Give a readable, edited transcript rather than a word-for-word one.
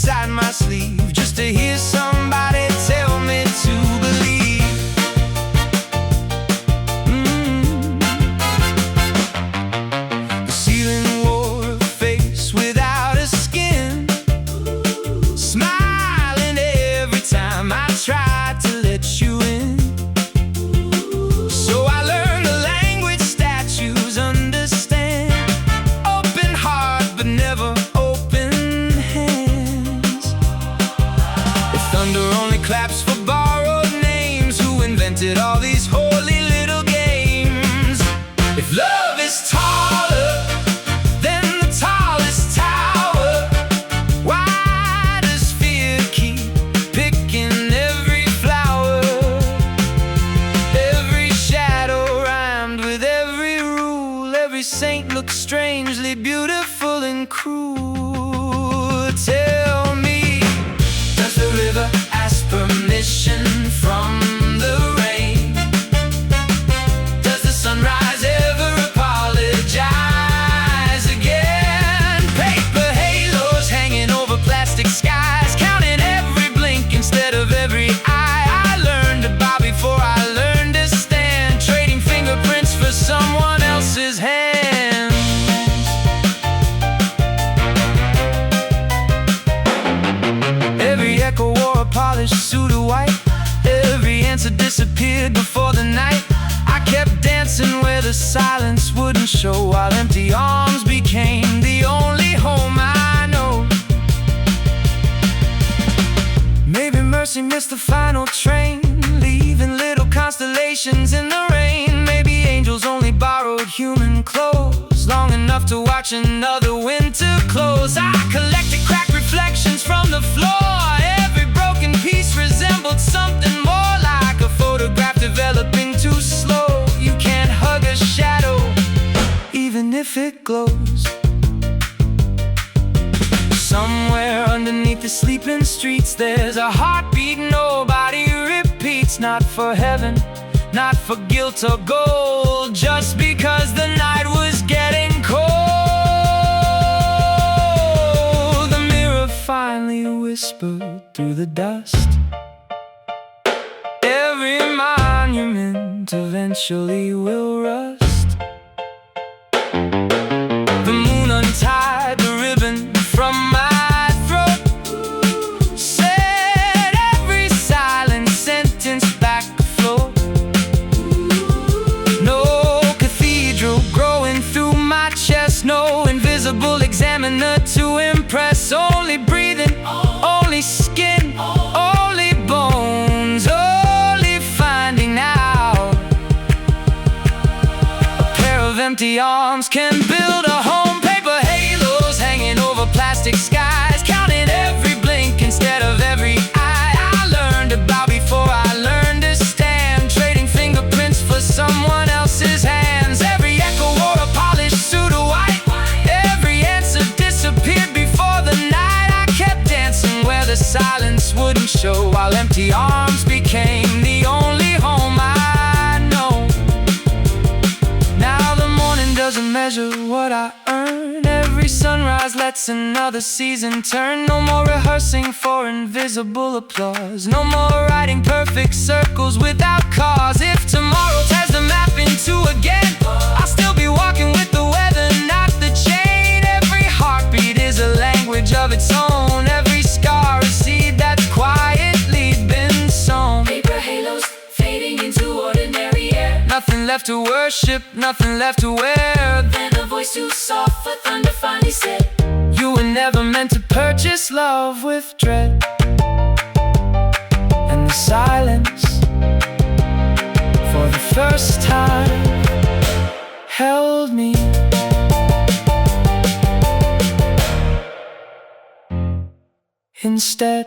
inside my sleeve just to hear somebody tell me to believe. The ceiling wore a face without a skin, smiling every time I tried to let you in. So I learned the language statues understand: open heart but never open hands. If thunder only claps for borrowed names, who invented all these holy little games? If love is taller than the tallest tower, why does fear keep picking every flower? Every shadow rhymed with every rule, every saint looked strangely beautiful and cruel. Tell me, does the river ask permission from the rain? Does the sunrise ever apologize again? Paper halos hanging over plastic skies, counting every blink instead of every eye. I learned to bow before I learned to stand, trading fingerprints for someone else's hands. Every echo wore a polished suit of white, every answer disappeared before the night. I kept dancing where the silence wouldn't show, while empty arms became the only home I know. Maybe mercy missed the final train, leaving little constellations in the rain. Maybe angels only borrowed human clothes, long enough to watch another winter close. I collected cracked reflections from the floor, every broken piece resembled something more, like a photograph developing too slow. You can't hug a shadow, even if it glows. Somewhere underneath the sleeping streets, there's a heartbeat nobody repeats. Not for heaven, not for guilt or gold, just because the night was getting cold. The mirror finally whispered through the dust: every monument eventually will rust. The moon untied the ribbon from my throat, set every silent sentence back afloat. No cathedral growing through my chest, no invisible examiner to impress. Only breathing, only skin, only bones, only finding out. A pair of empty arms can build a home. Paper halos hanging over plastic skies, counting every blink instead of every eye. I learned to bow before I learned to stand, trading fingerprints for someone else's hands. Every echo wore a polished suit of white, every answer disappeared before the night. I kept dancing where the silence wouldn't show, while empty arms became the only home I know. Now the morning doesn't measure what I earn, every sunrise lets another season turn. No more rehearsing for invisible applause, no more writing perfect circles without cause. If tomorrow tears the map in two again, I'll still be walking with the weather, not the chain. Every heartbeat is a language of its own, every scar a seed that's quietly been sown. Paper halos fading into ordinary air, Nothing left to worship, nothing left to wear. then a voice too soft for thunder finally said, You were never meant to purchase love with dread. And the silence, for the first time, held me. Instead